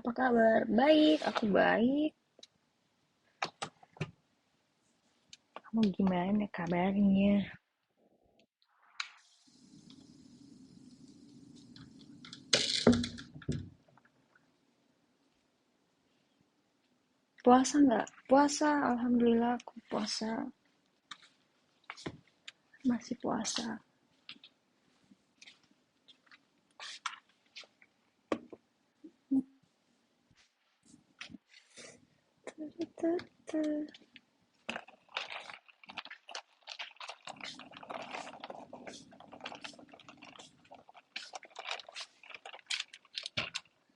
Apa kabar? Baik, aku baik. Kamu gimana kabarnya? Puasa nggak? Puasa, alhamdulillah aku puasa. Masih puasa.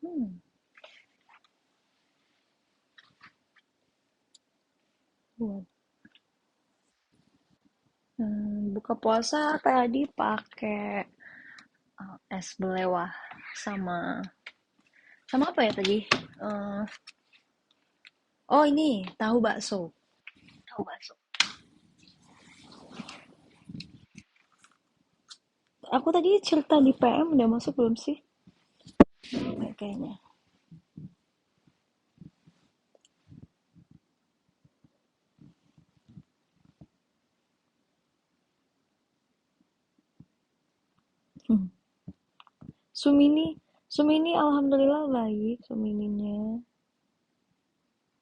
Hmm, buat buka puasa tadi pakai es belewah sama sama apa ya tadi? Eh, oh ini tahu bakso. Tahu bakso. Aku tadi cerita di PM udah masuk belum sih? Kayaknya. Hmm. Sumini, Sumini alhamdulillah baik Sumininya.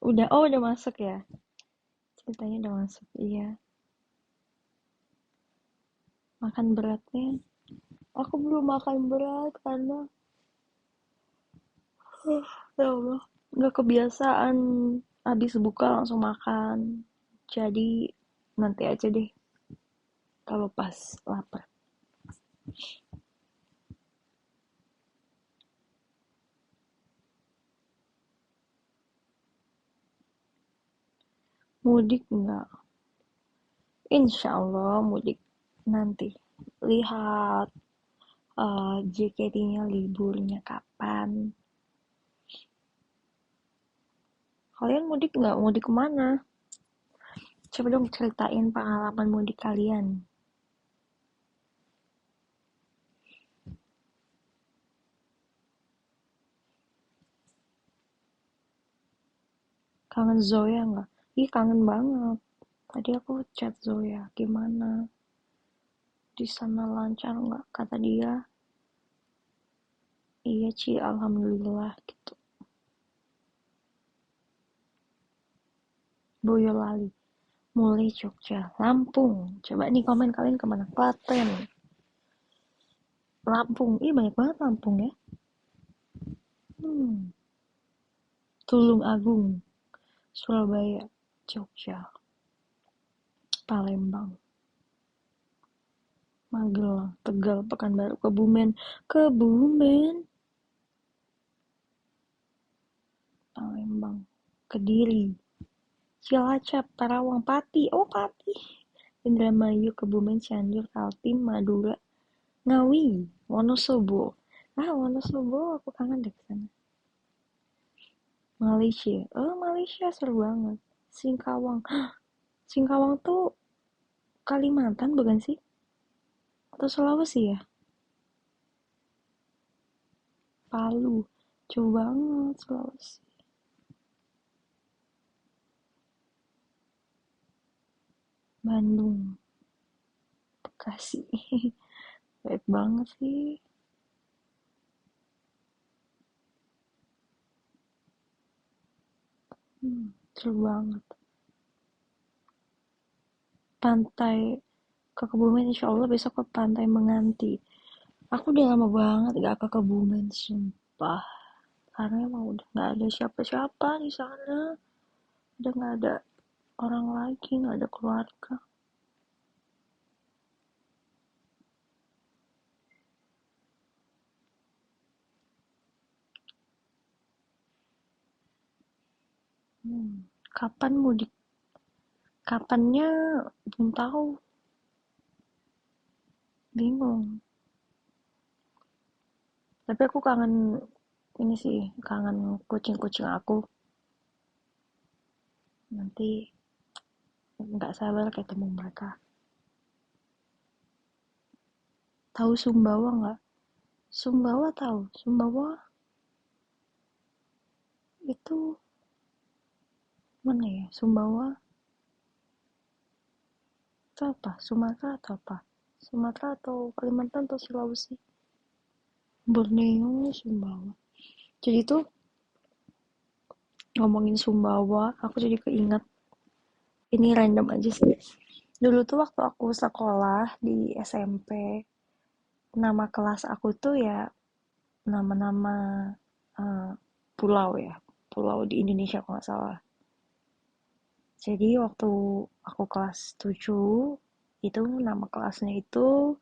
Udah masuk ya? Ceritanya udah masuk, iya. Makan beratnya, aku belum makan berat karena, ya Allah, nggak kebiasaan habis buka langsung makan. Jadi nanti aja deh kalau pas lapar. Mudik nggak? Insya Allah mudik nanti. Lihat JKT-nya liburnya kapan. Kalian mudik nggak? Mudik kemana? Coba dong ceritain pengalaman mudik kalian. Kangen Zoya nggak? Ih kangen banget. Tadi aku chat Zoya, gimana? Di sana lancar nggak? Kata dia, iya Ci, alhamdulillah gitu. Boyolali, mulai Jogja, Lampung. Coba nih komen kalian kemana? Klaten, Lampung. Ih banyak banget Lampung ya. Hmm. Tulung Agung, Surabaya, Jogja, Palembang, Magelang, Tegal, Pekanbaru, Kebumen, Kebumen, Palembang, Kediri, Cilacap, Karawang, Pati. Oh Pati. Indramayu, Kebumen, Cianjur, Kaltim, Madura, Ngawi, Wonosobo. Ah, Wonosobo, aku kangen deh kesana. Malaysia. Oh, Malaysia seru banget. Singkawang. Singkawang tuh Kalimantan bukan sih? Atau Sulawesi ya? Palu. Jauh banget Sulawesi. Bandung, Bekasi. Baik banget sih. Seru banget. Pantai ke Kebumen insya Allah besok ke Pantai Menganti. Aku udah lama banget gak ke Kebumen, sumpah. Karena emang udah gak ada siapa-siapa di sana. Udah gak ada orang lagi, gak ada keluarga. Kapan mudik? Kapannya belum tahu, bingung. Tapi aku kangen ini sih, kangen kucing-kucing aku. Nanti nggak sabar ketemu mereka. Tahu Sumbawa nggak? Sumbawa tahu? Sumbawa itu mana ya, Sumbawa itu apa, Sumatera atau apa, Sumatera atau Kalimantan atau Sulawesi, Borneo, Sumbawa. Jadi tuh ngomongin Sumbawa aku jadi keinget, ini random aja sih. Dulu tuh waktu aku sekolah di SMP, nama kelas aku tuh ya nama-nama eh, pulau ya, pulau di Indonesia kalau nggak salah. Jadi waktu aku kelas 7 itu nama kelasnya itu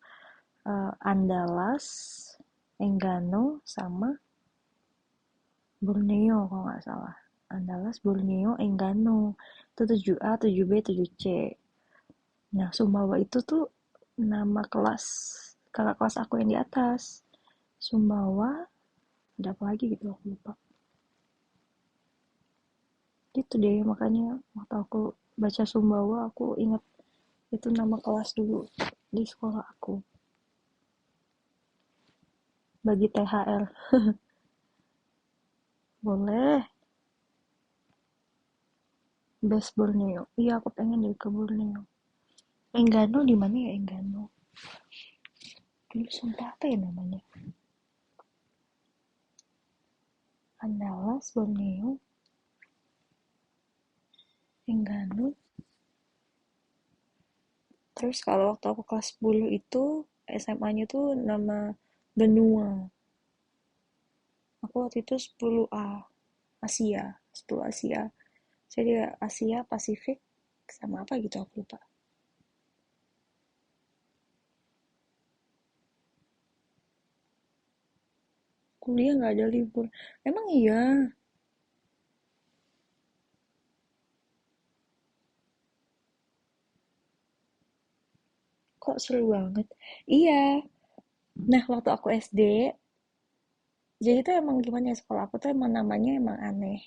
Andalas, Enggano, sama Borneo kalau nggak salah. Andalas, Borneo, Enggano. Itu 7A, 7B, 7C. Nah, Sumbawa itu tuh nama kelas kakak kelas aku yang di atas. Sumbawa, ada apa lagi gitu aku lupa. Gitu deh, makanya waktu aku baca Sumbawa aku ingat itu nama kelas dulu di sekolah aku. Bagi THR. Boleh. Best Borneo. Iya, aku pengen deh ke Borneo. Enggano di mana ya Enggano? Dulu sumpah apa ya namanya? Andalas, Borneo, Enggano. Terus kalau waktu aku kelas 10 itu SMA-nya tuh nama benua. Aku waktu itu 10A Asia, 10 Asia. Jadi Asia, Pasifik, sama apa gitu aku lupa. Kuliah nggak ada libur. Emang iya? Kok seru banget? Iya. Nah, waktu aku SD, jadi tuh emang gimana ya, sekolah aku tuh emang namanya emang aneh.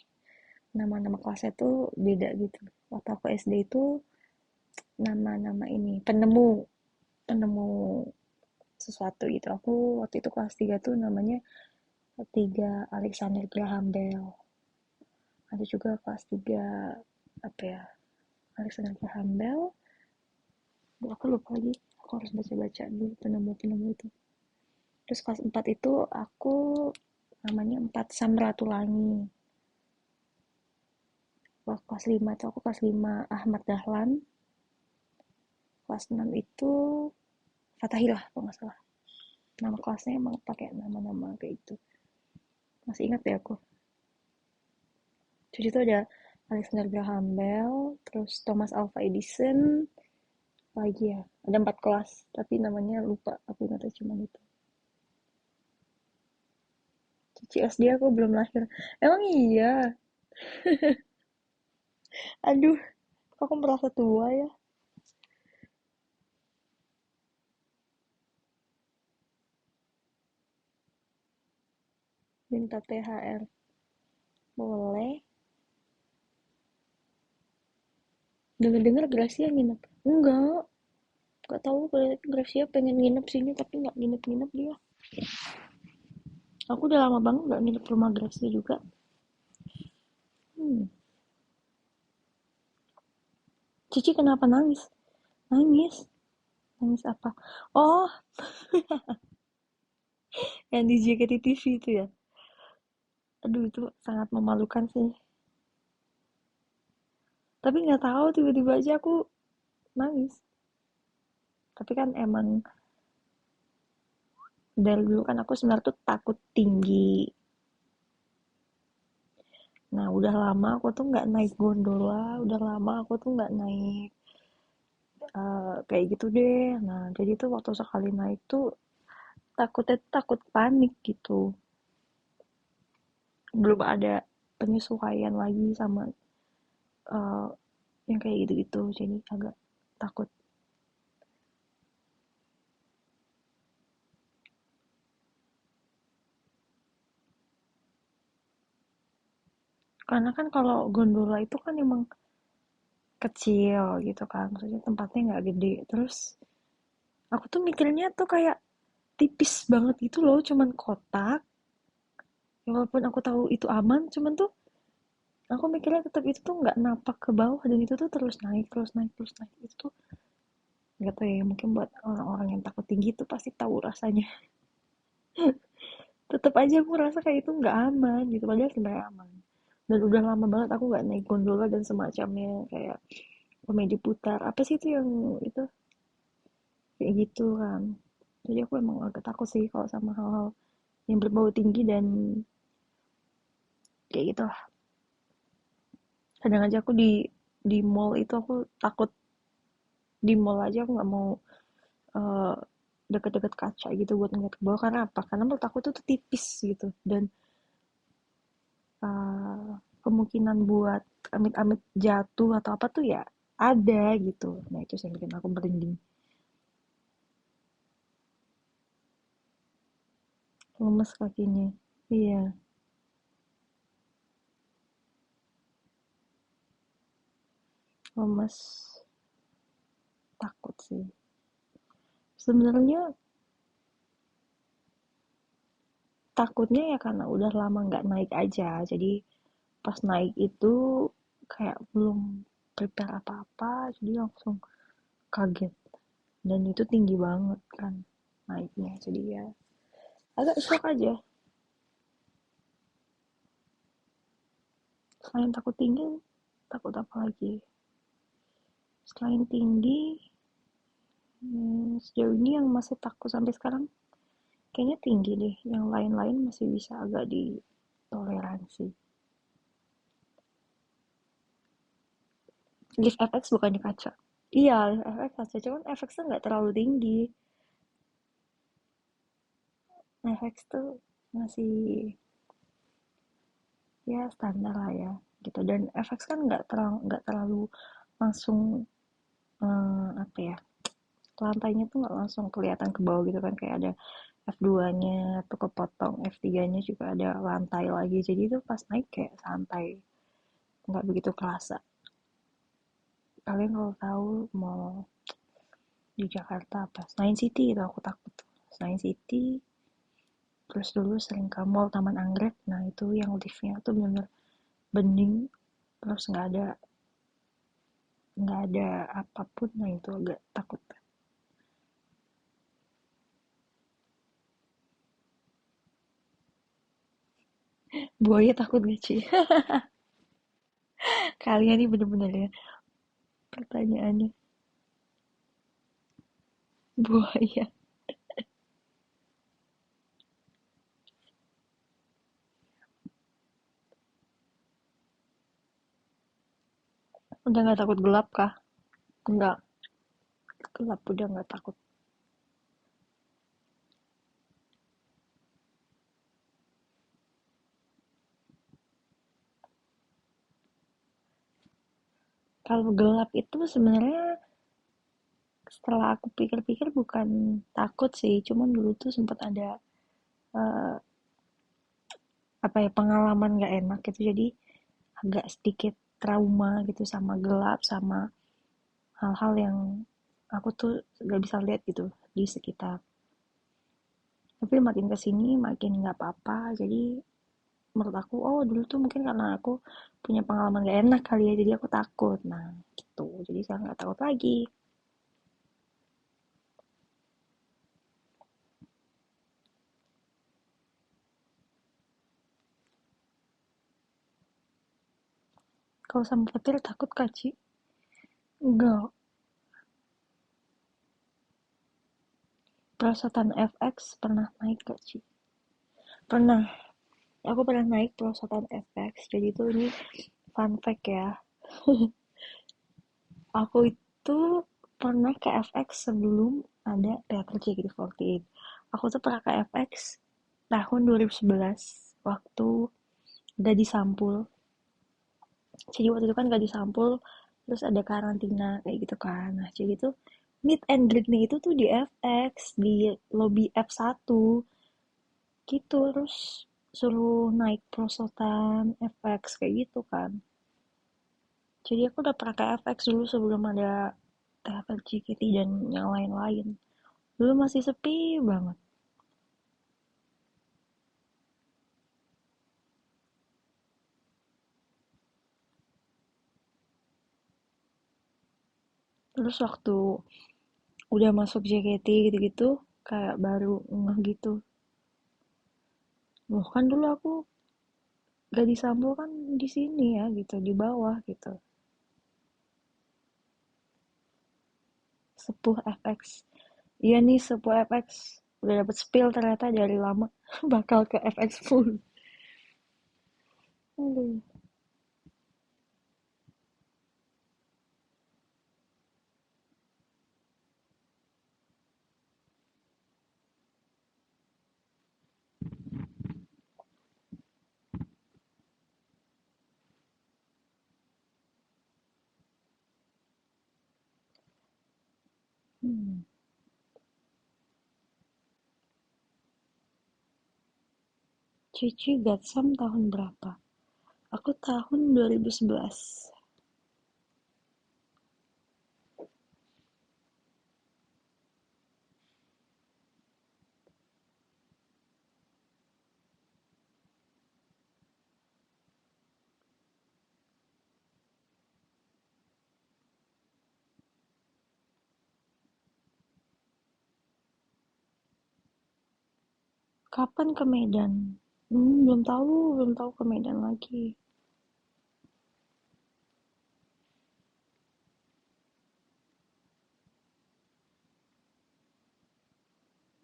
Nama-nama kelasnya tuh beda gitu. Waktu aku SD itu nama-nama ini penemu, penemu sesuatu gitu. Aku waktu itu kelas 3 tuh namanya 3 Alexander Graham Bell. Ada juga kelas 3 apa ya? Alexander Graham Bell. Aku lupa lagi. Aku harus baca-baca dulu penemu-penemu itu. Terus kelas 4 itu aku namanya 4 Samratulangi. Waktu kelas 5 itu aku kelas 5 Ahmad Dahlan. Kelas 6 itu Fatahillah kalau nggak salah. Nama kelasnya emang pakai nama-nama kayak gitu. Masih ingat ya aku. Jadi itu ada Alexander Graham Bell, terus Thomas Alva Edison, lagi ya. Ada 4 kelas, tapi namanya lupa. Aku ingatnya cuma itu. Cici SD aku belum lahir. Emang iya? Aduh, aku merasa tua ya. Minta THR. Boleh. Dengar-dengar Gracia nginep. Enggak. Gak tahu Gracia pengen nginep sini tapi nggak nginep-nginep dia. Aku udah lama banget nggak nginep rumah Gracia juga. Hmm. Cici kenapa nangis? Nangis? Nangis apa? Oh, yang di JKT TV itu ya. Aduh, itu sangat memalukan sih. Tapi nggak tahu tiba-tiba aja aku nangis. Tapi kan emang dari dulu kan aku sebenarnya tuh takut tinggi. Nah, udah lama aku tuh nggak naik gondola, udah lama aku tuh nggak naik kayak gitu deh. Nah, jadi tuh waktu sekali naik tuh takutnya tuh takut panik gitu. Belum ada penyesuaian lagi sama eh, yang kayak gitu-gitu, jadi agak takut. Karena kan kalau gondola itu kan emang kecil gitu kan, maksudnya tempatnya nggak gede. Terus aku tuh mikirnya tuh kayak tipis banget gitu loh, cuman kotak. Ya walaupun aku tahu itu aman, cuman tuh Aku mikirnya tetap itu tuh nggak napak ke bawah dan itu tuh terus naik, terus naik, terus naik. Itu tuh nggak tahu ya, mungkin buat orang-orang yang takut tinggi tuh pasti tahu rasanya. Tetap aja aku rasa kayak itu nggak aman gitu, padahal sebenarnya aman. Dan udah lama banget aku nggak naik gondola dan semacamnya, kayak komedi putar. Apa sih itu yang itu kayak gitu kan. Jadi aku emang agak takut sih kalau sama hal-hal yang berbau tinggi dan kayak gitu lah. Kadang aja aku di mall itu aku takut, di mall aja aku nggak mau eh, deket-deket kaca gitu buat ngeliat ke bawah. Karena apa? Karena menurut aku tuh tipis gitu, dan eh, kemungkinan buat amit-amit jatuh atau apa tuh ya ada gitu. Nah itu sih yang bikin aku merinding. Lemes kakinya. Iya, lemes. Takut sih. Sebenarnya takutnya ya karena udah lama nggak naik aja. Jadi pas naik itu kayak belum prepare apa-apa, jadi langsung kaget. Dan itu tinggi banget kan naiknya. Jadi ya agak shock aja. Selain takut tinggi, takut apa lagi? Selain tinggi, sejauh ini yang masih takut sampai sekarang kayaknya tinggi deh. Yang lain-lain masih bisa agak ditoleransi. Lift FX bukannya kaca. Iya, lift FX kaca. Cuman FX tuh nggak terlalu tinggi. FX tuh masih ya standar lah ya gitu. Dan FX kan nggak terlalu langsung apa ya, lantainya tuh nggak langsung kelihatan ke bawah gitu kan, kayak ada F2-nya tuh kepotong, F3-nya juga ada lantai lagi, jadi itu pas naik kayak santai, nggak begitu kerasa. Kalian kalau tahu mau di Jakarta apa, Senayan City itu aku takut. Senayan City, terus dulu sering ke mall Taman Anggrek, nah itu yang liftnya tuh bener-bener bening, terus nggak ada apapun, nah itu agak takut. Buaya takut gak sih? Kalian nih bener-bener ya pertanyaannya. Buaya. Udah nggak takut gelap kah? Enggak, gelap udah nggak takut. Kalau gelap itu sebenarnya setelah aku pikir-pikir bukan takut sih, cuman dulu tuh sempat ada eh, apa ya, pengalaman nggak enak gitu, jadi agak sedikit trauma gitu sama gelap, sama hal-hal yang aku tuh nggak bisa lihat gitu di sekitar. Tapi makin kesini makin nggak apa-apa, jadi menurut aku oh dulu tuh mungkin karena aku punya pengalaman gak enak kali ya, jadi aku takut, nah gitu, jadi sekarang nggak takut lagi. Kalau sama petir takut kak Ci? Enggak. Perosotan FX pernah naik gak Ci? Pernah, aku pernah naik perosotan FX, jadi tuh ini fun fact ya, aku itu pernah ke FX sebelum ada teater JKT48. Aku tuh pernah ke FX tahun 2011 waktu Gadis Sampul. Jadi waktu itu kan Gadis Sampul, terus ada karantina kayak gitu kan. Nah, jadi tuh meet and greet-nya itu tuh di FX, di lobby F1 gitu. Terus suruh naik perosotan FX kayak gitu kan. Jadi aku udah pernah ke FX dulu sebelum ada teater JKT dan yang lain-lain. Dulu masih sepi banget. Terus waktu udah masuk JKT gitu-gitu, kayak baru ngeh gitu. Loh kan dulu aku Gadis Sambo kan di sini ya gitu, di bawah gitu. Sepuh FX. Iya nih Sepuh FX. Udah dapet spill ternyata dari lama. Bakal ke FX full. Aduh. Hmm. Cici Gatsam tahun berapa? Aku tahun 2011. Kapan ke Medan? Belum tahu ke Medan lagi.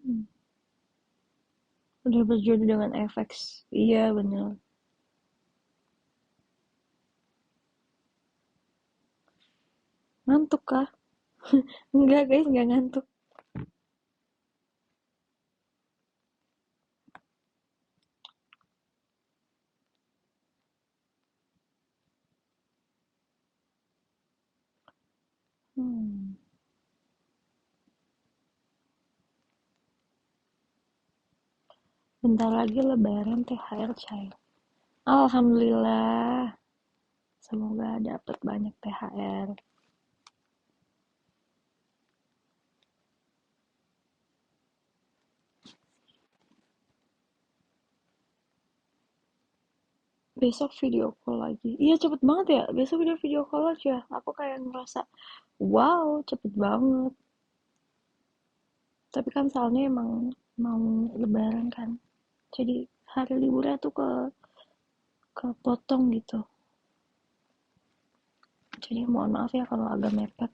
Hmm. Udah berjodoh dengan FX. Iya bener. Ngantuk kah? Enggak guys, enggak ngantuk. Hmm. Bentar lagi lebaran THR cair. Alhamdulillah. Semoga dapat banyak THR. Besok video call lagi. Iya cepet banget ya. Besok udah video call aja. Aku kayak ngerasa, wow cepet banget. Tapi kan soalnya emang mau lebaran kan. Jadi hari liburnya tuh kepotong gitu. Jadi mohon maaf ya kalau agak mepet.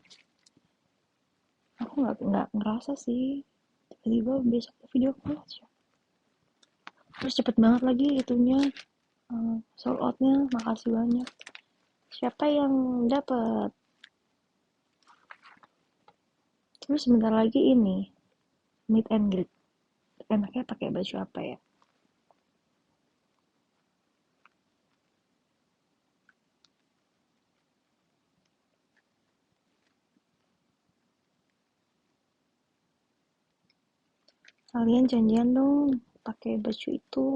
Aku nggak ngerasa sih. Tiba-tiba besok video call aja. Terus cepet banget lagi itunya. Sold outnya. Makasih banyak. Siapa yang dapat? Terus sebentar lagi ini. Meet and greet. Enaknya pakai baju apa ya? Kalian janjian dong pakai baju itu.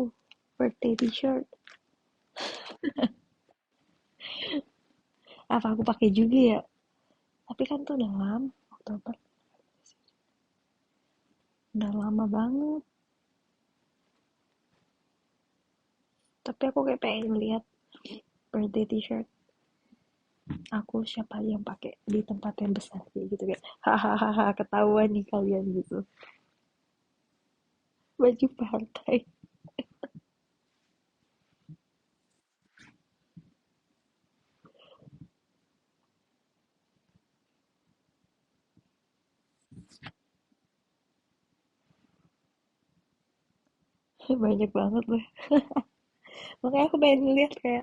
Birthday t-shirt. Apa aku pakai juga ya? Tapi kan tuh udah lama. Oktober. Udah lama banget. Tapi aku kayak pengen lihat birthday t-shirt aku siapa yang pakai di tempat yang besar kayak gitu kayak hahaha ketahuan nih kalian gitu. Baju partai. Banyak banget loh. Makanya aku pengen lihat kayak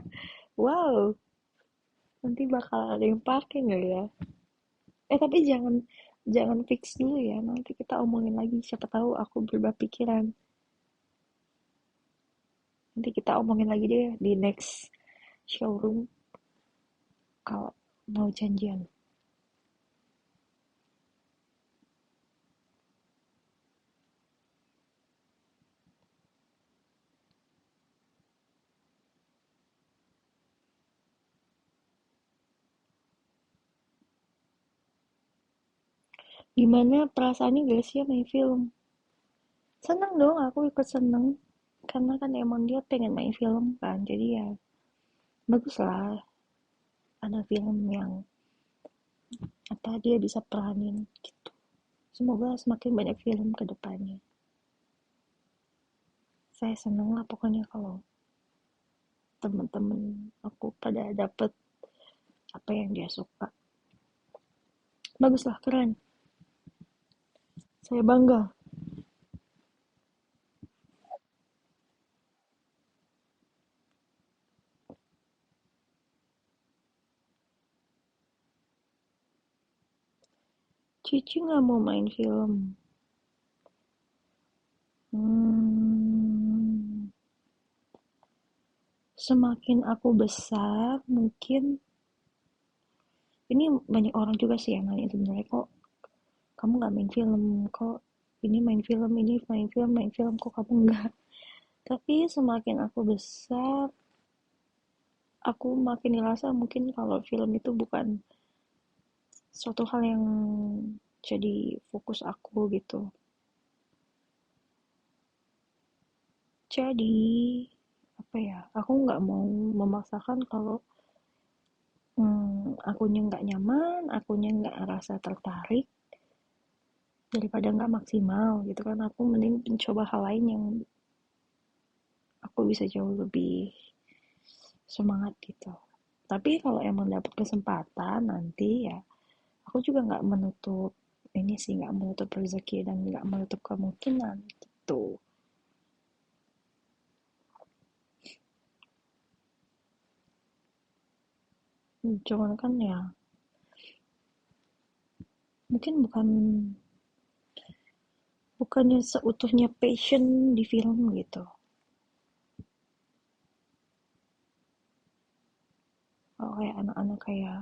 wow, nanti bakal ada yang pakai nggak ya? Tapi jangan jangan fix dulu ya. Nanti kita omongin lagi. Siapa tahu aku berubah pikiran. Nanti kita omongin lagi deh di next showroom kalau mau janjian. Gimana perasaannya Gracia main film? Seneng dong, aku ikut seneng. Karena kan emang dia pengen main film kan. Jadi ya bagus lah ada film yang apa dia bisa peranin gitu. Semoga semakin banyak film ke depannya. Saya seneng lah pokoknya kalau temen-temen aku pada dapet apa yang dia suka. Bagus lah, keren. Saya bangga. Cici nggak mau main film. Hmm, semakin aku besar, mungkin ini banyak orang juga sih yang nanya sebenarnya kok kamu nggak main film, kok ini main film, ini main film, kok kamu nggak. Tapi semakin aku besar, aku makin ngerasa mungkin kalau film itu bukan suatu hal yang jadi fokus aku gitu. Jadi apa ya? Aku nggak mau memaksakan kalau akunya nggak nyaman, akunya nggak rasa tertarik daripada nggak maksimal gitu kan. Aku mending mencoba hal lain yang aku bisa jauh lebih semangat gitu. Tapi kalau emang dapat kesempatan nanti ya, aku juga nggak menutup ini sih, nggak menutup rezeki dan nggak menutup kemungkinan gitu. Cuman kan ya mungkin bukannya seutuhnya passion di film gitu. Kalau kayak anak-anak kayak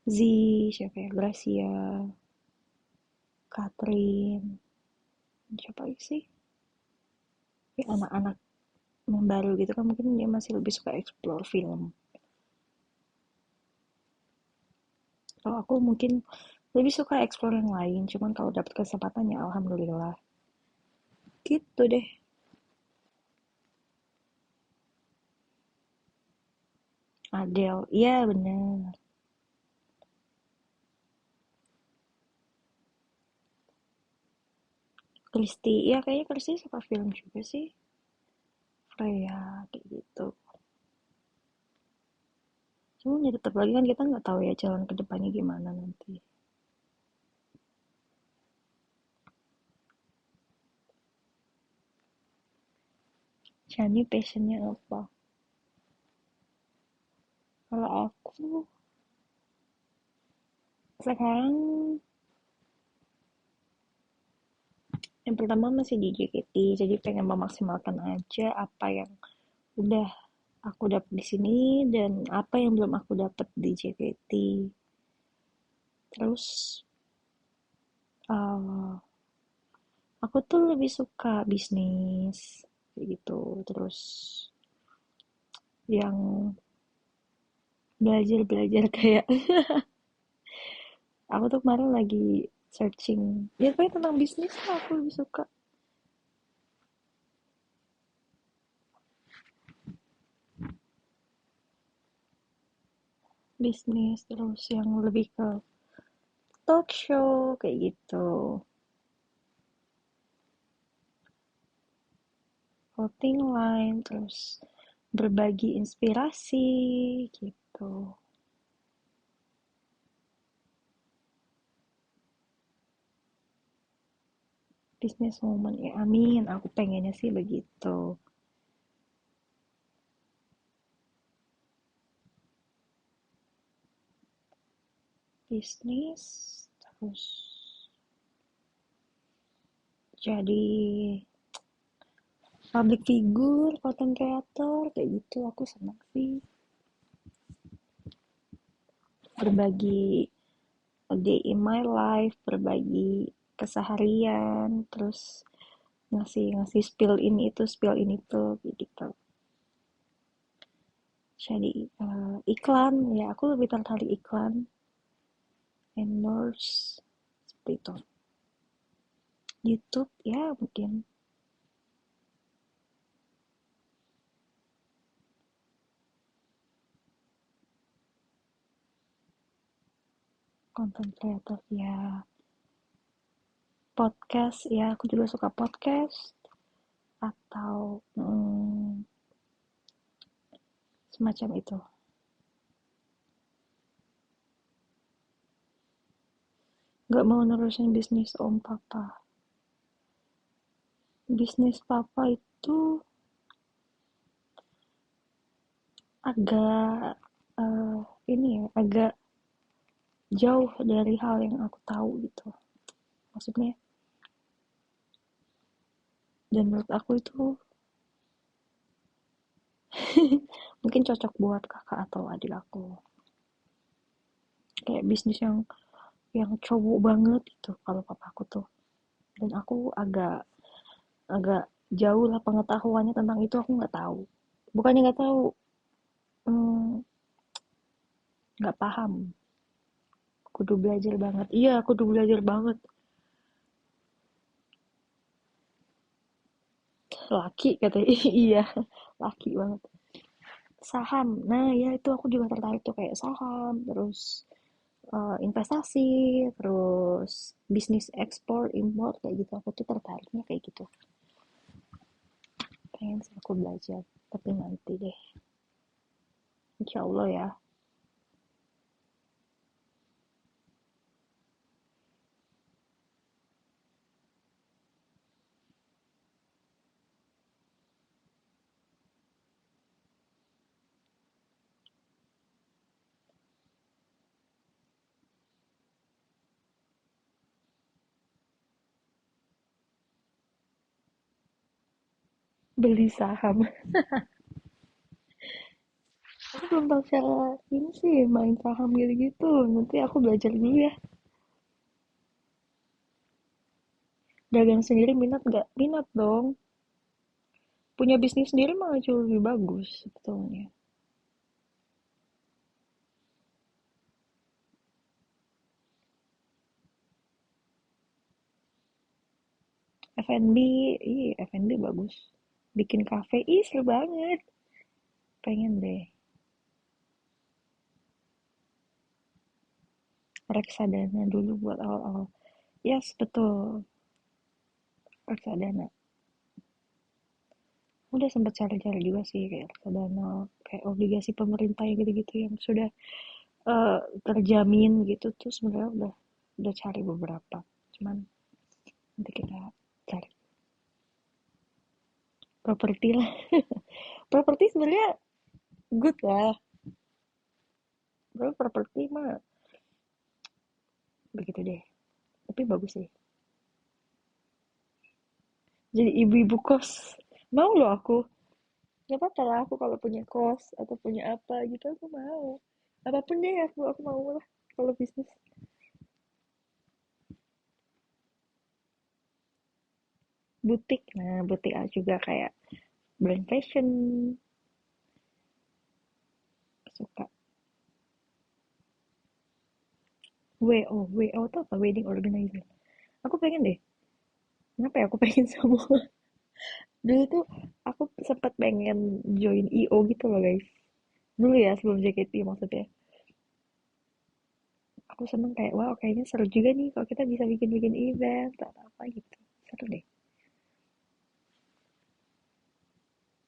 Z, siapa ya, Gracia, Catherine, siapa lagi sih? Kayak anak-anak yang baru gitu kan mungkin dia masih lebih suka explore film. Kalau aku mungkin lebih suka explore yang lain, cuman kalau dapat kesempatannya alhamdulillah. Gitu deh. Adele, iya bener. Kristi, iya kayaknya Kristi suka film juga sih. Freya, kayak gitu. Cuma ya tetap lagi kan kita nggak tahu ya jalan ke depannya gimana nanti. Shani passionnya apa? Kalau aku sekarang yang pertama masih di JKT, jadi pengen memaksimalkan aja apa yang udah aku dapat di sini dan apa yang belum aku dapat di JKT. Terus uh, aku tuh lebih suka bisnis kayak gitu. Terus yang belajar-belajar kayak aku tuh kemarin lagi searching ya kayak tentang bisnis lah aku lebih suka bisnis terus yang lebih ke talk show kayak gitu, clothing line, terus berbagi inspirasi gitu. Business woman ya amin, aku pengennya sih begitu. Bisnis terus jadi public figure, content creator kayak gitu aku senang sih, berbagi a day in my life, berbagi keseharian, terus ngasih ngasih spill ini tuh gitu. Jadi iklan ya aku lebih tertarik iklan, endorse seperti itu. YouTube ya mungkin Content creator ya, podcast ya, aku juga suka podcast atau semacam itu. Nggak mau nerusin bisnis om papa. Bisnis papa itu agak ini ya, agak jauh dari hal yang aku tahu gitu. Maksudnya, dan menurut aku itu mungkin cocok buat kakak atau adik aku. Kayak bisnis yang cowok banget gitu kalau papaku tuh. Dan aku agak agak jauh lah pengetahuannya tentang itu, aku nggak tahu. Bukannya nggak tahu, hmm, nggak paham. Kudu belajar banget. Iya, kudu belajar banget. Laki katanya. Iya, laki banget. Saham. Nah, ya itu aku juga tertarik tuh kayak saham, terus investasi, terus bisnis ekspor, impor kayak gitu. Aku tuh tertariknya kayak gitu. Pengen sih aku belajar, tapi nanti deh. Insya Allah ya. Beli saham. Aku belum tahu cara ini sih main saham gitu-gitu. Nanti aku belajar dulu ya. Dagang sendiri minat nggak? Minat dong. Punya bisnis sendiri malah jauh lebih bagus sebetulnya. F&B, iya F&B bagus. Bikin kafe, ih seru banget. Pengen deh. Reksadana dulu buat awal-awal. Yes, betul. Reksadana. Udah sempat cari-cari juga sih kayak reksadana, kayak obligasi pemerintah yang gitu-gitu yang sudah terjamin gitu tuh sebenarnya udah cari beberapa. Cuman nanti kita cari properti lah. Properti sebenarnya good lah. Bro, properti mah begitu deh. Tapi bagus sih. Jadi ibu-ibu kos. Mau loh aku. Gak apa-apa lah aku kalau punya kos atau punya apa gitu aku mau. Apapun deh aku mau lah kalau bisnis. Butik. Nah, butik juga kayak brand fashion. Suka. WO tuh apa? Wedding organizer. Aku pengen deh. Kenapa ya aku pengen semua? Dulu tuh aku sempat pengen join IO gitu loh guys. Dulu ya sebelum JKT maksudnya. Aku seneng kayak wow kayaknya seru juga nih kalau kita bisa bikin-bikin event atau apa gitu. Seru deh.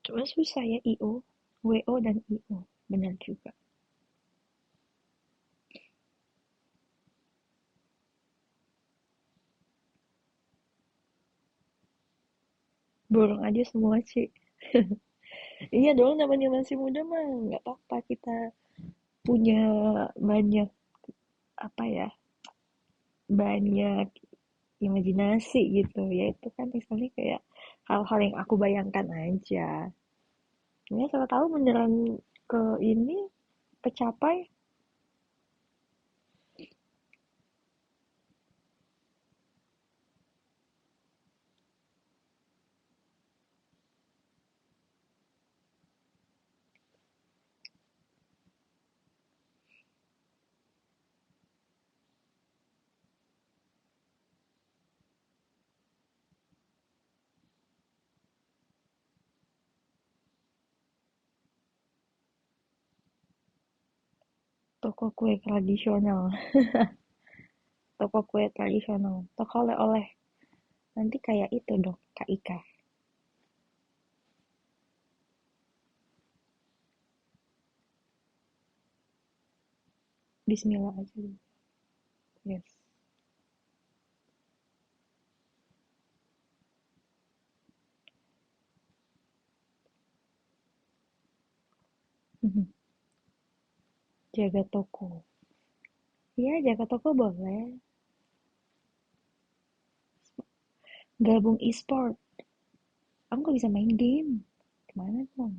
Cuma susah ya IO, WO dan IO. Benar juga. Borong aja semua sih. Iya dong namanya masih muda mah nggak apa-apa kita punya banyak apa ya banyak imajinasi gitu ya itu kan misalnya kayak hal-hal yang aku bayangkan aja ya siapa tahu beneran ke ini kecapai. Toko kue tradisional toko kue tradisional, toko oleh-oleh. Nanti kayak itu dong, Kak Ika. Bismillah aja dulu. Yes. Jaga toko. Iya, jaga toko boleh. Gabung e-sport. Aku nggak bisa main game. Gimana dong?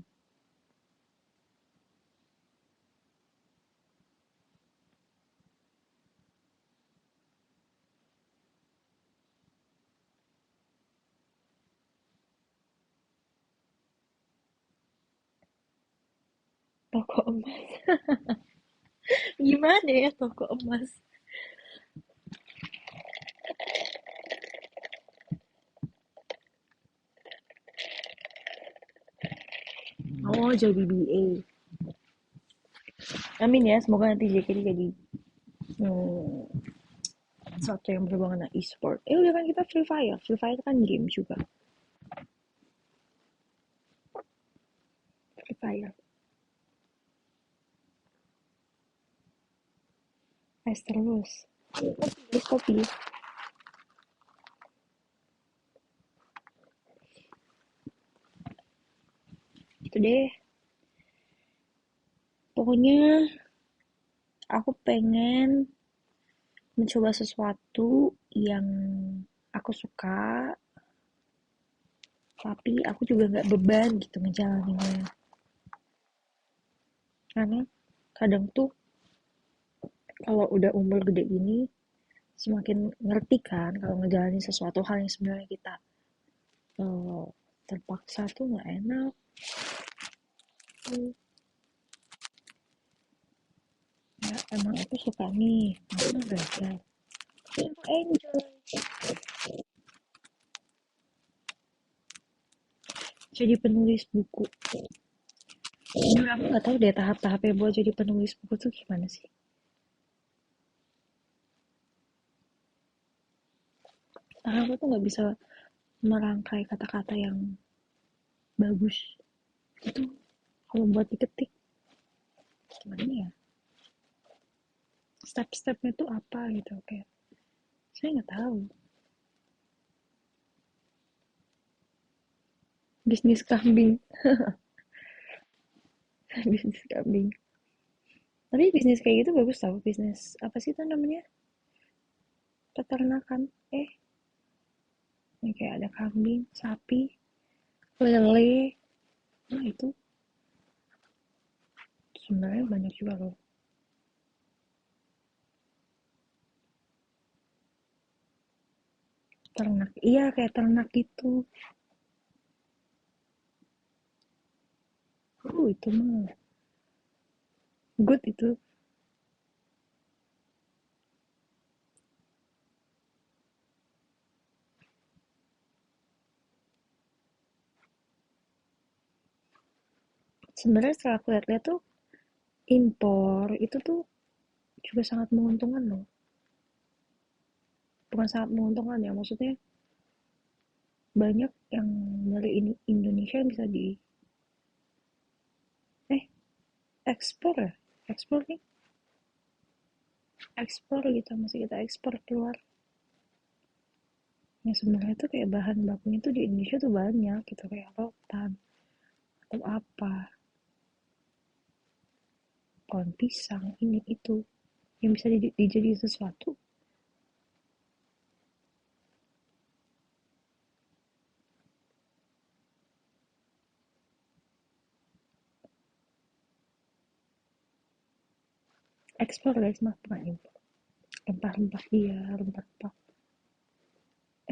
Toko emas. Gimana ya toko emas? Oh, jadi BBA. Amin ya, semoga nanti JKT jadi hmm, satu yang berhubungan dengan e-sport. Udah kan kita Free Fire. Free Fire kan game juga. Free Fire. Es terus. Terus kopi. Itu deh. Pokoknya aku pengen mencoba sesuatu yang aku suka, tapi aku juga nggak beban gitu ngejalaninnya. Karena kadang tuh kalau udah umur gede gini, semakin ngerti kan kalau ngejalanin sesuatu hal yang sebenarnya kita eh, terpaksa tuh nggak enak. Hmm, ya emang aku suka nih, aku mau belajar. Tapi aku enjoy jadi penulis buku. Jujur aku nggak tahu deh tahap-tahapnya buat jadi penulis buku tuh gimana sih. Karena aku tuh nggak bisa merangkai kata-kata yang bagus. Itu kalau buat diketik gimana ya? Step-stepnya tuh apa gitu kayak saya nggak tahu. Bisnis kambing, bisnis kambing. Tapi bisnis kayak gitu bagus tau. Bisnis apa sih itu namanya? Peternakan. Yang kayak ada kambing, sapi, lele. Nah itu sebenarnya banyak juga loh. Ternak. Iya kayak ternak itu. Itu mah good itu. Sebenarnya setelah aku lihat-lihat tuh impor itu tuh juga sangat menguntungkan loh. Bukan sangat menguntungkan ya, maksudnya banyak yang dari Indonesia yang bisa di eh ekspor ya, ekspor nih, ekspor gitu, masih kita ekspor keluar. Yang sebenarnya tuh kayak bahan bakunya tuh di Indonesia tuh banyak gitu kayak rotan atau apa, pohon pisang ini itu yang bisa dijadiin sesuatu. Ekspor guys mah bukan impor. Rempah-rempah iya, rempah-rempah.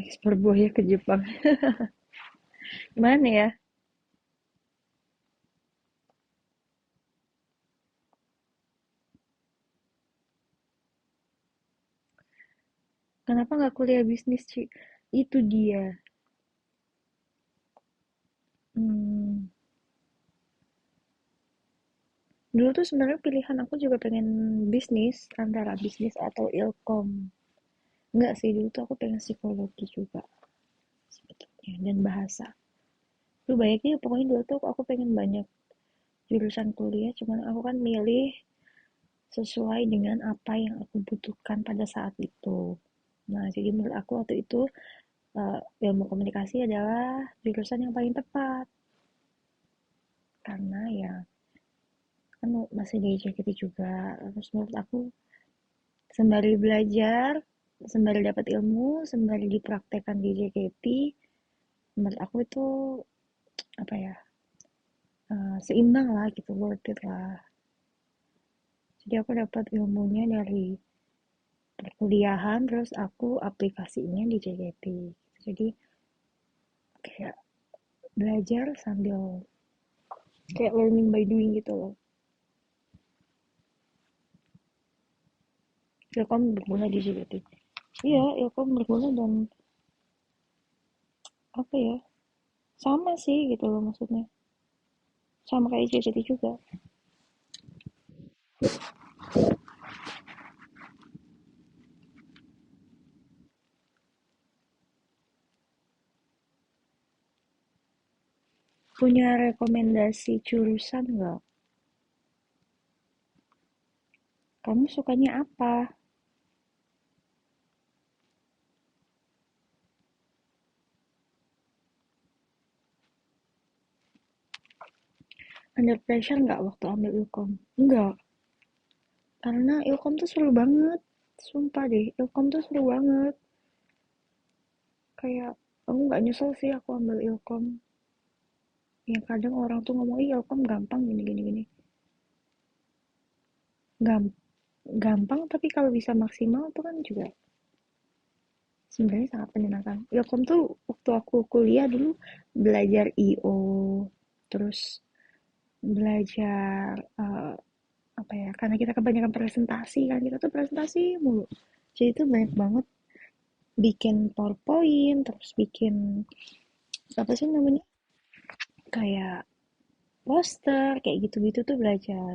Ekspor buaya ke Jepang. Gimana ya? Kenapa nggak kuliah bisnis, Ci? Itu dia. Hmm, dulu tuh sebenarnya pilihan aku juga pengen bisnis, antara bisnis atau ilkom. Enggak sih, dulu tuh aku pengen psikologi juga sebetulnya, dan bahasa. Lu banyaknya pokoknya dulu tuh aku pengen banyak jurusan kuliah, cuman aku kan milih sesuai dengan apa yang aku butuhkan pada saat itu. Nah, jadi menurut aku waktu itu ilmu komunikasi adalah jurusan yang paling tepat karena ya kan masih di JKT juga. Terus menurut aku sembari belajar, sembari dapat ilmu, sembari dipraktekkan di JKT, menurut aku itu apa ya, seimbang lah gitu, worth it lah. Jadi aku dapat ilmunya dari perkuliahan, terus aku aplikasinya di JKT. Jadi kayak belajar sambil kayak learning by doing gitu loh. Ilkom berguna di JKT. Iya, Ilkom berguna dan apa ya, sama sih gitu loh maksudnya. Sama kayak JKT juga. Punya rekomendasi jurusan nggak? Kamu sukanya apa? Under pressure nggak waktu ambil Ilkom? Enggak, karena Ilkom tuh seru banget. Sumpah deh, Ilkom tuh seru banget. Kayak aku nggak nyesel sih aku ambil Ilkom. Yang kadang orang tuh ngomong, iya Ilkom gampang gini gini gini. Gam- Gampang tapi kalau bisa maksimal tuh kan juga sebenarnya sangat menyenangkan. Ilkom tuh waktu aku kuliah dulu belajar IO, terus belajar apa ya? Karena kita kebanyakan presentasi kan, kita tuh presentasi mulu. Jadi itu banyak banget bikin PowerPoint, terus bikin apa sih namanya? Kayak poster, kayak gitu-gitu tuh belajar.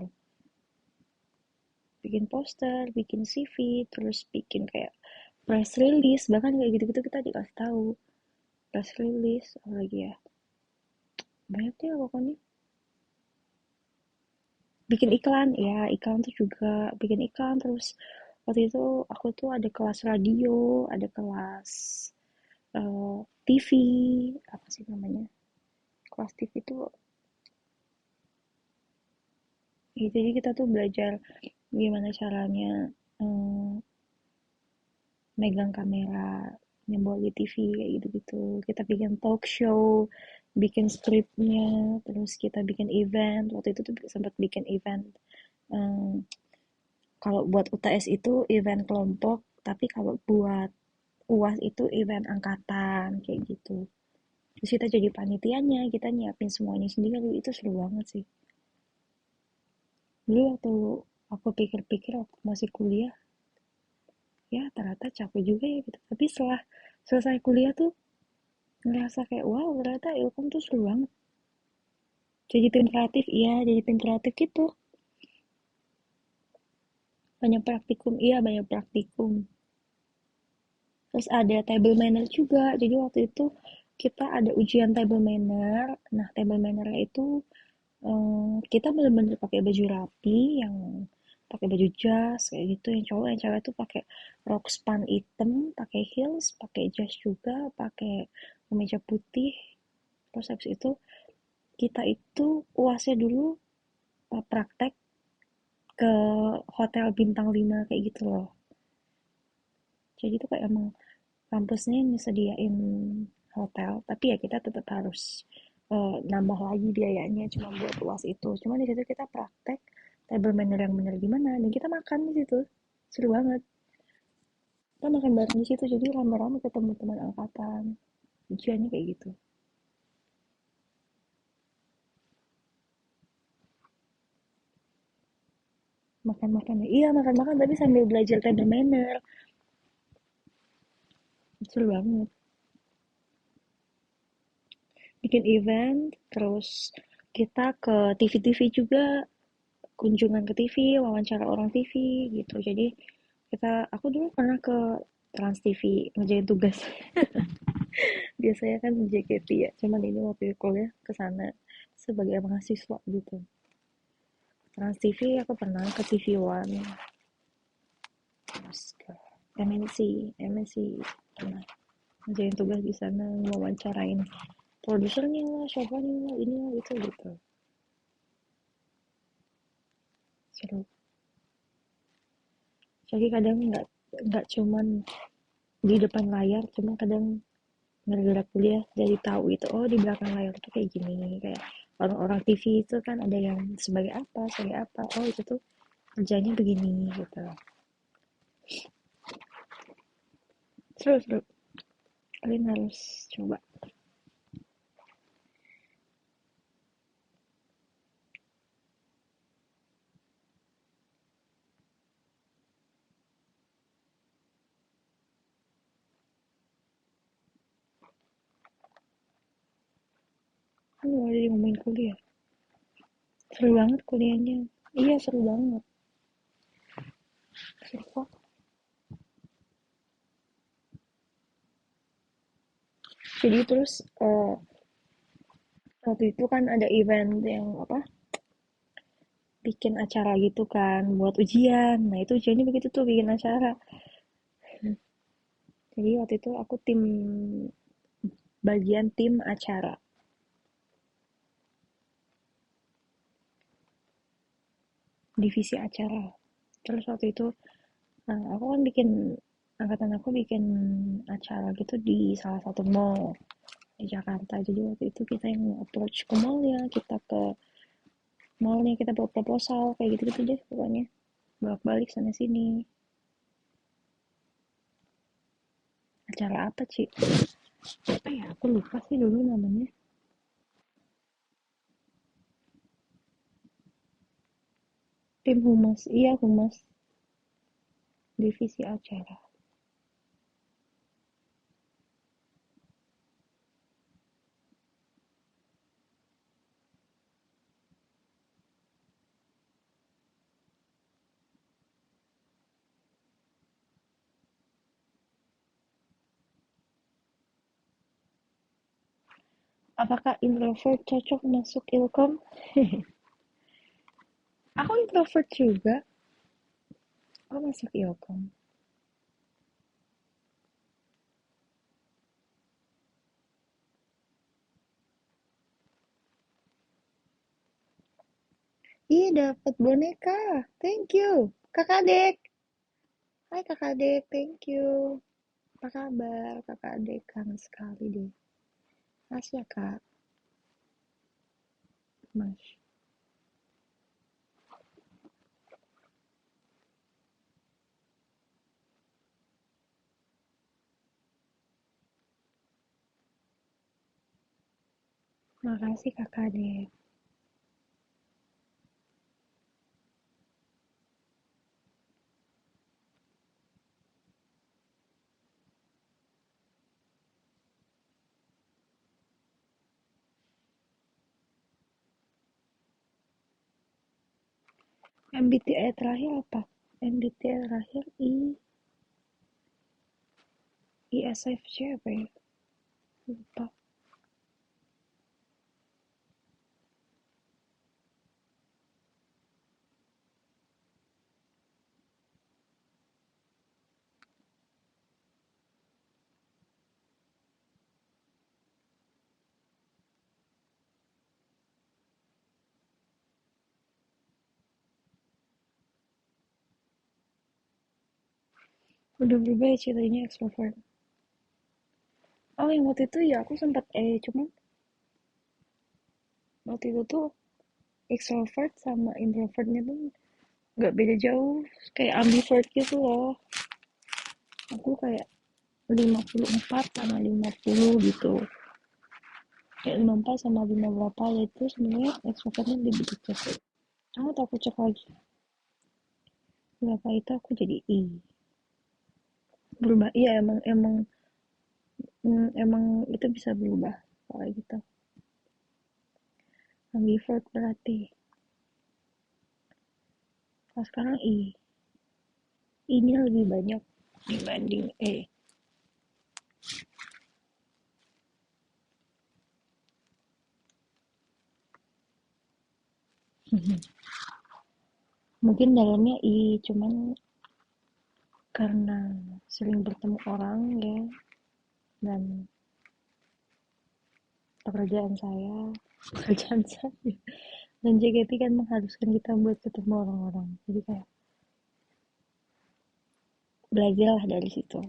Bikin poster, bikin CV, terus bikin kayak press release, bahkan kayak gitu-gitu kita dikasih tahu. Press release, apa lagi ya? Banyak deh pokoknya. Bikin iklan, ya iklan tuh juga bikin iklan. Terus waktu itu aku tuh ada kelas radio, ada kelas TV, apa sih namanya? Kelas TV tuh, ya, jadi kita tuh belajar gimana caranya eh, megang kamera, nyembol di TV kayak gitu-gitu. Kita bikin talk show, bikin skripnya, terus kita bikin event. Waktu itu tuh sempat bikin event. Em, Kalau buat UTS itu event kelompok, tapi kalau buat UAS itu event angkatan kayak gitu. Terus kita jadi panitianya, kita nyiapin semuanya sendiri. Itu seru banget sih. Dulu waktu aku pikir-pikir waktu masih kuliah, ya ternyata capek juga ya gitu. Tapi setelah selesai kuliah tuh ngerasa kayak wow ternyata Ilkom tuh seru banget. Jadi tim kreatif, iya jadi tim kreatif gitu. Banyak praktikum, iya banyak praktikum. Terus ada table manner juga. Jadi waktu itu kita ada ujian table manner. Nah table manner itu kita bener-bener pakai baju rapi, yang pakai baju jas kayak gitu. Yang cowok, yang cewek tuh pakai rok span hitam, pakai heels, pakai jas juga, pakai kemeja putih. Terus habis itu kita itu uasnya dulu praktek ke hotel bintang 5 kayak gitu loh. Jadi itu kayak emang kampusnya nyediain hotel, tapi ya kita tetap harus nambah lagi biayanya cuma buat UAS itu. Cuma di situ kita praktek table manner yang bener gimana, dan kita makan di situ. Seru banget. Kita makan bareng di situ, jadi rame-rame ketemu teman angkatan. Ujiannya kayak gitu. Makan-makan ya. Iya, makan-makan tapi sambil belajar table manner. Seru banget. Bikin event, terus kita ke TV-TV juga, kunjungan ke TV, wawancara orang TV gitu. Jadi aku dulu pernah ke Trans TV ngerjain tugas. Biasanya kan JKT ya, cuman ini waktu kuliah ke sana sebagai mahasiswa gitu. Trans TV aku pernah ke TV One, terus ke MNC pernah ngerjain tugas di sana, wawancarain produsernya lah, siapanya lah, ini lah, itu gitu. Seru. Jadi kadang nggak cuman di depan layar, cuma kadang gara-gara kuliah jadi tahu itu, oh di belakang layar tuh kayak gini, kayak orang-orang TV itu kan ada yang sebagai apa, oh itu tuh kerjanya begini gitu. Seru, kalian harus coba. Kan ada yang ngomongin kuliah, seru banget kuliahnya. Iya seru banget, seru kok. Jadi terus waktu itu kan ada event yang apa, bikin acara gitu kan buat ujian. Nah itu ujiannya begitu tuh, bikin acara. Jadi waktu itu aku bagian tim acara, divisi acara. Terus waktu itu aku kan angkatan aku bikin acara gitu di salah satu mall di Jakarta. Jadi waktu itu kita yang approach ke mallnya, kita ke mallnya, kita buat proposal kayak gitu-gitu deh pokoknya. Bolak-balik sana sini. Acara apa sih? Apa ya? Aku lupa sih dulu namanya. Tim humas, iya humas, divisi acara. Apakah introvert cocok masuk Ilkom? Aku introvert juga. Aku masuk Ilkom. Ih, dapat boneka. Thank you. Kakak Dek. Hai Kakak Dek, thank you. Apa kabar Kakak Dek? Kangen sekali deh. Makasih ya Kak. Mas. Makasih Kakak Dek. MBTI terakhir apa? MBTI terakhir ISFJ apa ya? Lupa. Udah berubah ya ceritanya extrovert. Oh yang waktu itu ya aku sempat cuman waktu itu tuh extrovert sama introvertnya tuh nggak beda jauh, kayak ambivert gitu loh. Aku kayak 54 sama 50 gitu, kayak 54 sama 5 berapa ya, itu sebenarnya extrovertnya lebih dikit. Aku takut cek lagi berapa itu aku jadi berubah. Iya emang emang emang itu bisa berubah kalau gitu. Ambivert berarti. Kalau sekarang ini lebih banyak dibanding mungkin dalamnya cuman karena sering bertemu orang ya, dan pekerjaan saya pekerjaan saya dan JKT kan mengharuskan kita buat ketemu orang-orang, jadi kayak belajarlah dari situ.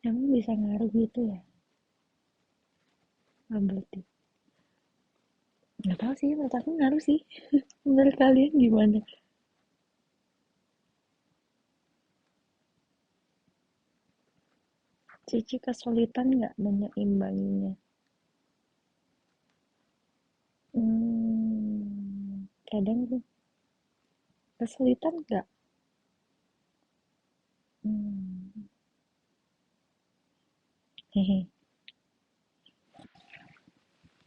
Emang bisa ngaruh gitu ya? Ah, berarti nggak tahu sih, menurut aku ngaruh sih. Menurut kalian gimana? Cici kesulitan nggak menyeimbanginya? Kadang tuh kesulitan nggak? Hmm, hehe.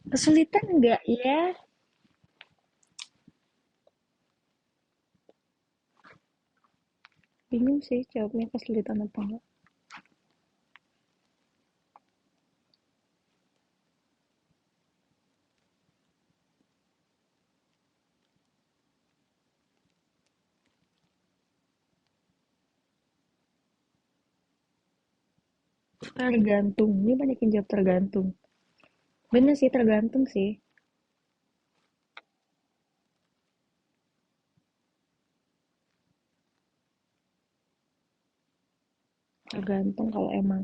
Kesulitan nggak ya? Bingung sih jawabnya, kesulitan apa enggak. Tergantung, ini banyak yang jawab tergantung. Bener sih, tergantung sih. Tergantung kalau emang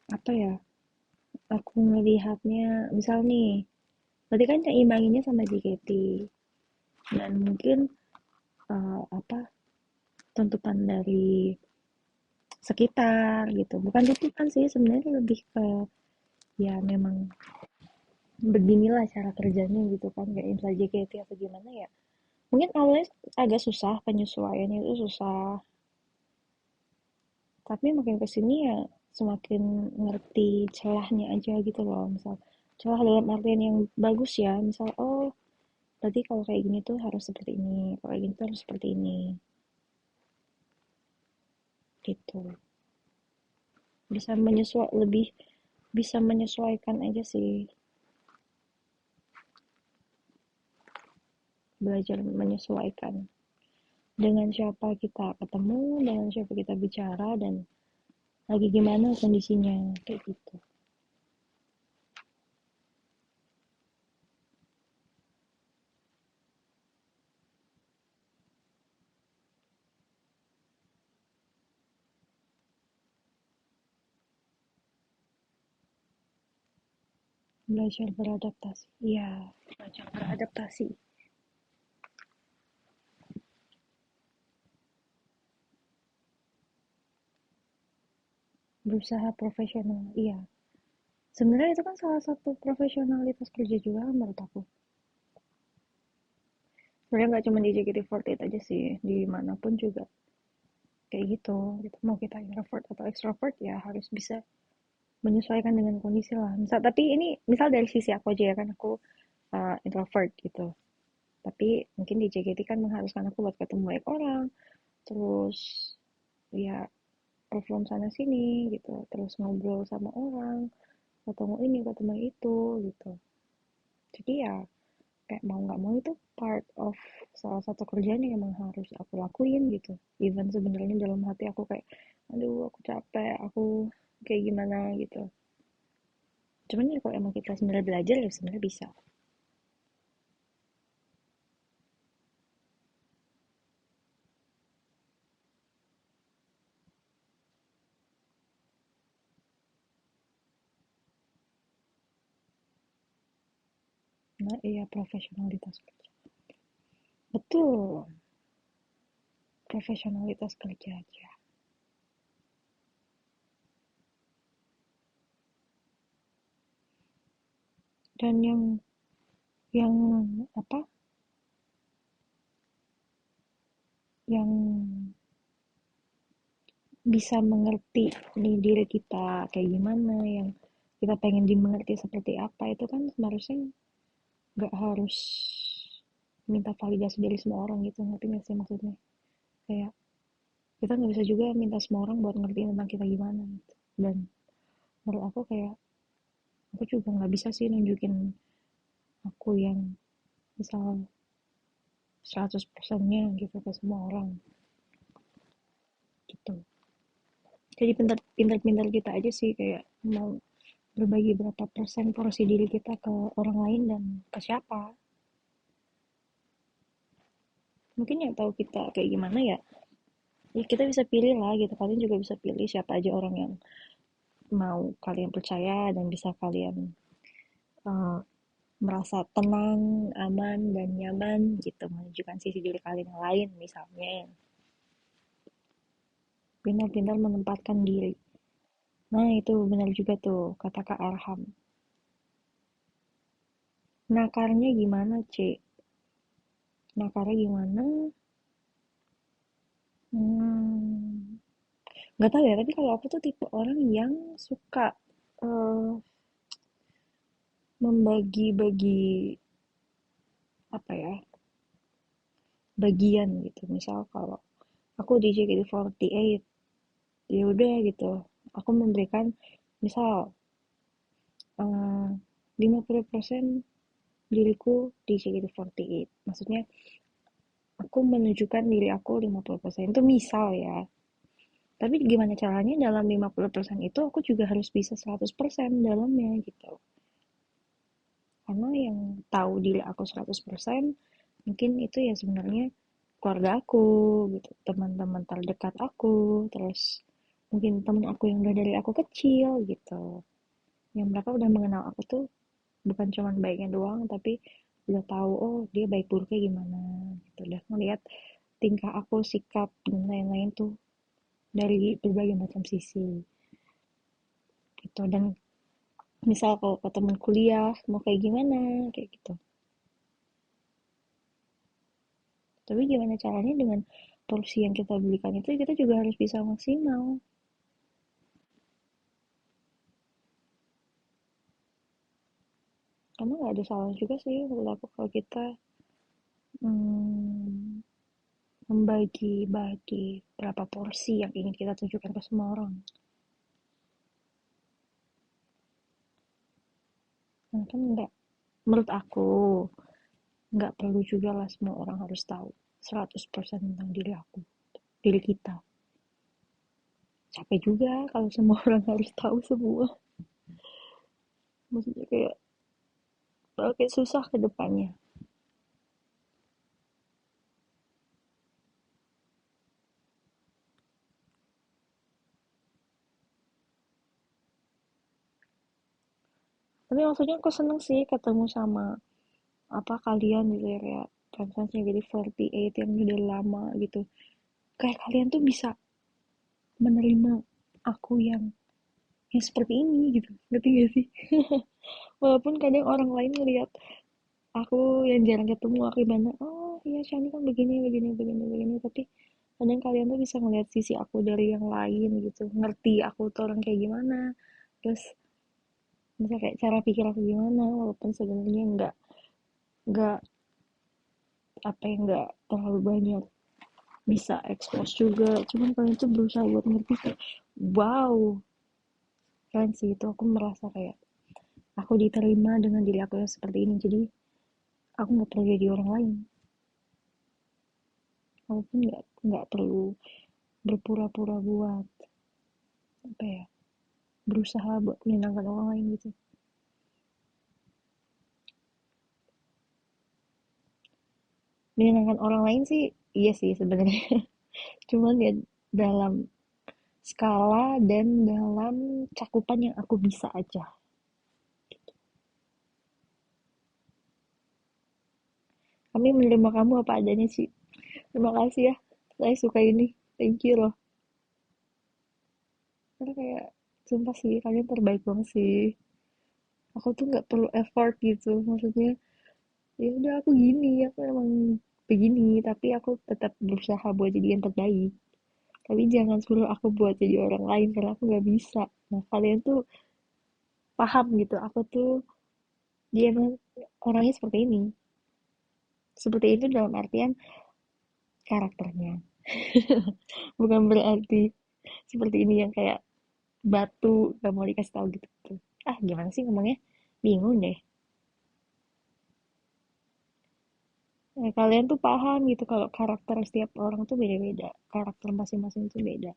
apa ya, aku ngelihatnya misal nih, berarti kan imbanginnya sama JKT, dan mungkin apa, tuntutan dari sekitar gitu, bukan tuntutan sih sebenarnya, lebih ke ya memang beginilah cara kerjanya gitu kan, kayak misalnya JKT atau gimana ya, mungkin awalnya agak susah, penyesuaiannya itu susah, tapi makin kesini ya semakin ngerti celahnya aja gitu loh. Misal celah dalam artian yang bagus ya, misal oh berarti kalau kayak gini tuh harus seperti ini, kalau kayak gini tuh harus seperti ini, gitu. Bisa menyesuaikan, lebih bisa menyesuaikan aja sih, belajar menyesuaikan dengan siapa kita ketemu, dengan siapa kita bicara, dan lagi gimana kondisinya, kayak gitu. Belajar beradaptasi, iya, belajar beradaptasi, berusaha profesional, iya. Sebenarnya itu kan salah satu profesionalitas kerja juga kan menurut aku. Sebenarnya nggak cuma di JKT48 aja sih, dimanapun juga kayak gitu. Gitu. Mau kita introvert atau extrovert ya harus bisa menyesuaikan dengan kondisi lah. Misal, tapi ini misal dari sisi aku aja ya, kan aku introvert gitu. Tapi mungkin di JKT kan mengharuskan aku buat ketemu banyak orang, terus ya perform sana sini gitu, terus ngobrol sama orang, ketemu ini, ketemu itu gitu. Jadi ya kayak mau nggak mau itu part of salah satu kerjaan yang emang harus aku lakuin gitu, even sebenarnya dalam hati aku kayak aduh aku capek, aku kayak gimana gitu, cuman ya kalau emang kita sebenarnya belajar ya sebenarnya bisa. Nah iya, profesionalitas kerja, betul, profesionalitas kerja aja. dan yang apa yang bisa mengerti nih diri kita kayak gimana, yang kita pengen dimengerti seperti apa, itu kan seharusnya nggak harus minta validasi dari semua orang gitu, ngerti nggak sih maksudnya? Kayak kita nggak bisa juga minta semua orang buat ngerti tentang kita gimana gitu. Dan menurut aku kayak aku juga nggak bisa sih nunjukin aku yang misal 100%-nya gitu ke semua orang gitu. Jadi pintar-pintar kita aja sih kayak mau berbagi berapa persen porsi diri kita ke orang lain dan ke siapa. Mungkin yang tahu kita kayak gimana ya, ya kita bisa pilih lah gitu. Kalian juga bisa pilih siapa aja orang yang mau kalian percaya dan bisa kalian eh, merasa tenang, aman, dan nyaman gitu menunjukkan sisi diri kalian yang lain misalnya. Benar-benar menempatkan diri. Nah itu benar juga tuh kata Kak Arham. Nakarnya gimana, C? Nakarnya gimana? Hmm, nggak tahu ya, tapi kalau aku tuh tipe orang yang suka eh, membagi-bagi apa ya, bagian gitu. Misal kalau aku di JKT48, ya udah gitu. Aku memberikan misal 50% diriku di JKT48. Maksudnya aku menunjukkan diri aku 50%. Itu misal ya. Tapi gimana caranya dalam 50% itu aku juga harus bisa 100% dalamnya gitu. Karena yang tahu diri aku 100% mungkin itu ya sebenarnya keluarga aku gitu, teman-teman terdekat aku, terus mungkin teman aku yang udah dari aku kecil gitu, yang mereka udah mengenal aku tuh bukan cuman baiknya doang tapi udah tahu oh dia baik buruknya gimana gitu, udah ngeliat tingkah aku, sikap dan lain-lain tuh dari berbagai macam sisi gitu. Dan misal kalau ke teman kuliah mau kayak gimana kayak gitu. Tapi gimana caranya dengan porsi yang kita belikan itu kita juga harus bisa maksimal. Karena nggak ada salah juga sih menurut aku kalau kita hmm, membagi-bagi berapa porsi yang ingin kita tunjukkan ke semua orang. Nah, kan nggak, menurut aku nggak perlu juga lah semua orang harus tahu 100% tentang diri aku, diri kita. Capek juga kalau semua orang harus tahu semua. Maksudnya kayak kayak susah ke depannya. Tapi maksudnya aku seneng sih ketemu sama apa kalian gitu ya, kayak fans-fansnya jadi 48 yang udah lama gitu. Kayak kalian tuh bisa menerima aku yang seperti ini gitu, ngerti gak sih? Walaupun kadang orang lain ngeliat aku yang jarang ketemu aku gimana, oh iya Shani kan begini begini begini begini, tapi kadang kalian tuh bisa ngeliat sisi aku dari yang lain gitu, ngerti aku tuh orang kayak gimana, terus bisa kayak cara pikir aku gimana, walaupun sebenarnya nggak apa yang nggak terlalu banyak bisa expose juga, cuman kalian tuh berusaha buat ngerti kayak wow, keren sih. Itu aku merasa kayak aku diterima dengan diri aku yang seperti ini, jadi aku nggak perlu jadi orang lain, walaupun nggak perlu berpura-pura buat apa ya, berusaha buat menyenangkan orang lain gitu. Menyenangkan orang lain sih iya sih sebenarnya, cuman ya dalam skala dan dalam cakupan yang aku bisa aja. Kami menerima kamu apa adanya sih. Terima kasih ya, saya suka ini, thank you loh. Karena kayak sumpah sih kalian terbaik banget sih. Aku tuh nggak perlu effort gitu, maksudnya ya udah aku gini, aku emang begini, tapi aku tetap berusaha buat jadi yang terbaik. Tapi jangan suruh aku buat jadi orang lain karena aku nggak bisa. Nah, kalian tuh paham gitu, aku tuh dia emang orangnya seperti ini. Seperti itu dalam artian karakternya. Bukan berarti seperti ini yang kayak batu gak mau dikasih tahu gitu. Ah, gimana sih ngomongnya? Bingung deh. Nah, kalian tuh paham gitu kalau karakter setiap orang tuh beda-beda. Karakter masing-masing tuh beda.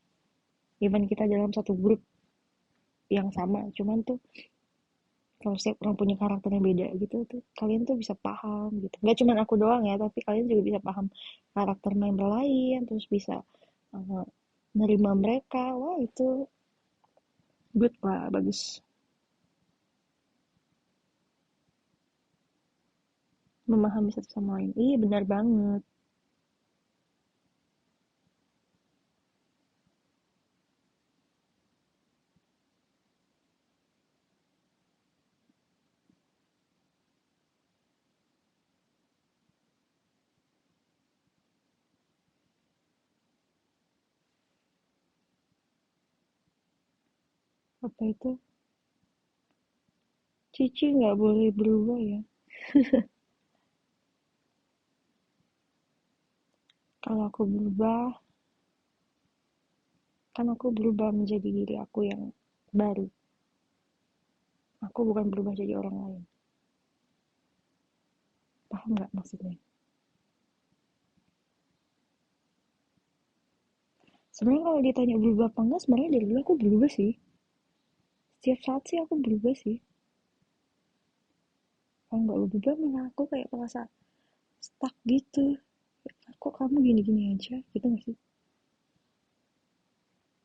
Even kita dalam satu grup yang sama, cuman tuh kalau setiap orang punya karakter yang beda gitu tuh kalian tuh bisa paham gitu. Nggak cuman aku doang ya, tapi kalian juga bisa paham karakter member lain, terus bisa uh, nerima mereka. Wah, itu good lah, bagus. Memahami satu sama lain. Iya, benar banget. Apa itu? Cici nggak boleh berubah ya. Kalau aku berubah, kan aku berubah menjadi diri aku yang baru. Aku bukan berubah jadi orang lain. Paham nggak maksudnya? Sebenarnya kalau ditanya berubah apa enggak, sebenarnya dari dulu aku berubah sih. Setiap saat sih aku berubah sih. Kalau nggak berubah, malah aku kayak merasa stuck gitu. Kok kamu gini-gini aja? Gitu nggak sih?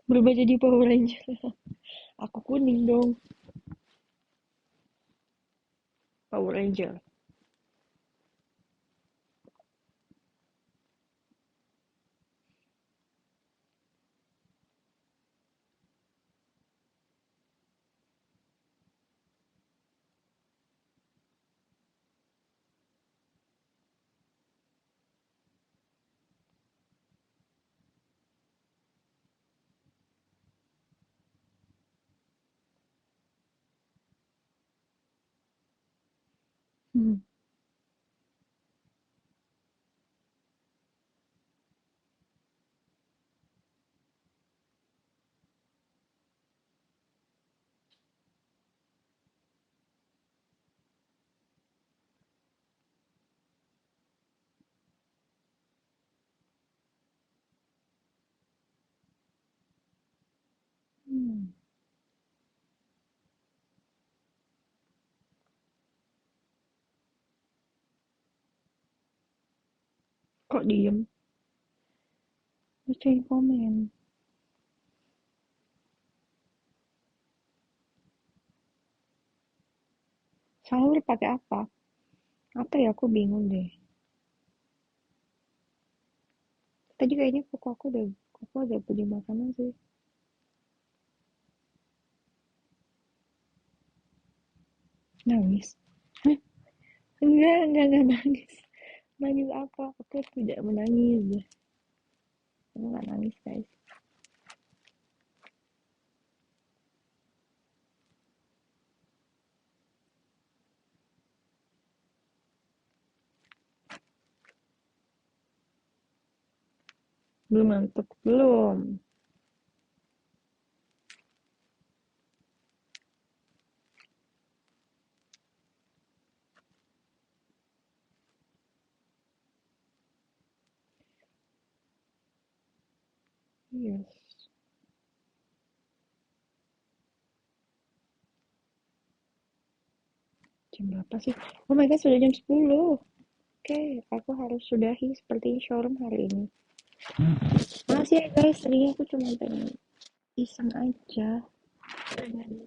Berubah jadi Power Ranger. Aku kuning dong. Power Ranger. Hmm. Hmm. Kok diem? Bacain komen. Sahur pakai apa? Apa ya? Aku bingung deh. Tadi kayaknya koko udah punya makanan sih. Nangis. Hah? Enggak nangis. Nangis apa? Aku tidak menangis. Aku nggak nangis, guys. Belum ngantuk, belum. Yes. Jam berapa sih? Oh my god, sudah jam 10. Oke, aku harus sudahi seperti showroom hari ini. Makasih ya guys, tadi aku cuma pengen iseng aja. Pengen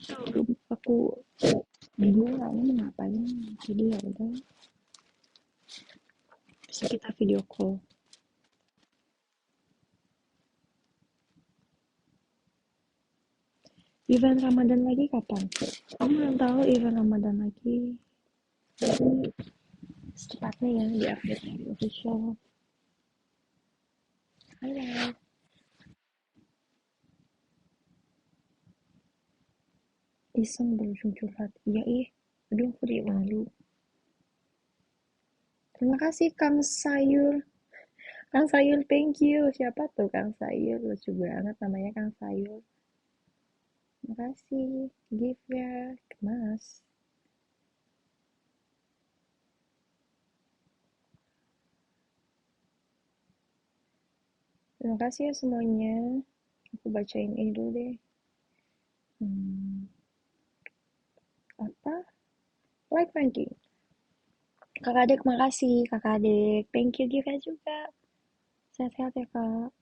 showroom. Aku bingung lah ini ngapain. Jadi ya udah, bisa kita video call. Event Ramadan lagi kapan? Kamu belum tahu event Ramadan lagi. Jadi secepatnya ya di update di official. Halo. Iseng berujung curhat. Iya ih. Aduh aku jadi malu. Terima kasih Kang Sayur. Kang Sayur thank you. Siapa tuh Kang Sayur? Lucu banget namanya Kang Sayur. Makasih. Gift ya. Mas. Terima kasih ya semuanya. Aku bacain ini dulu deh. Hmm, apa? Like ranking. Kakak adik makasih. Kakak adik. Thank you Gift ya juga. Sehat-sehat ya kak.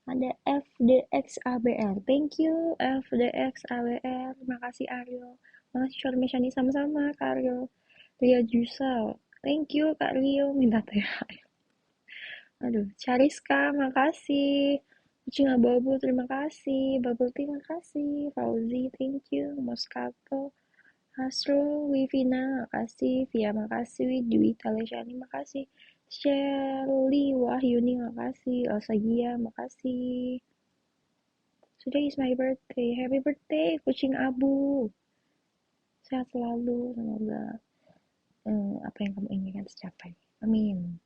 Ada FDXABR. Thank you FDXABR. Makasih Aryo. Makasih Shormy Shani sama-sama Kak Aryo. Ria Jusal. Thank you Kak Rio. Minta THR. Aduh, Chariska, makasih. Kucing abu-abu, terima kasih. Bubble tea, makasih. Fauzi, thank you. Moscato, Hasro, Wivina, makasih. Via, makasih. Dwi Talesiani, makasih. Shelly Wahyuni, makasih. Osagia, makasih. Today is my birthday. Happy birthday, kucing abu. Sehat selalu. Semoga apa yang kamu inginkan tercapai. Amin.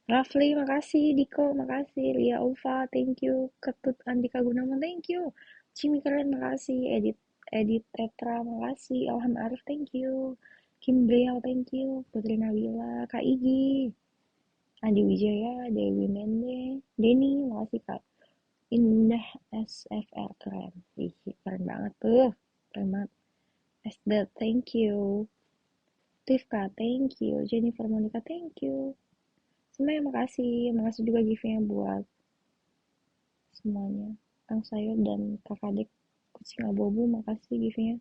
Rafli, makasih. Diko, makasih. Lia Ulfa, thank you. Ketut Andika Gunawan, thank you. Cimi Keren, makasih. Edit Tetra, makasih. Ilham Arif, thank you. Kim Briel, thank you. Putri Nabila, Kak Igi, Adi Wijaya, Dewi Mende, Denny, makasih Kak. Indah SFL, keren. Ih, keren banget tuh. Keren banget. Esda, thank you. Tifka, thank you. Jennifer Monica, thank you. Semuanya makasih. Makasih juga gift-nya buat semuanya. Kang Sayur dan kakak adik kucing abu-abu, makasih gift-nya.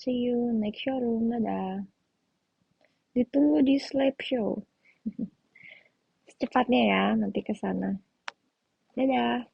See you next showroom. Dadah. Ditunggu di slap show. Secepatnya ya, nanti ke sana. Dadah.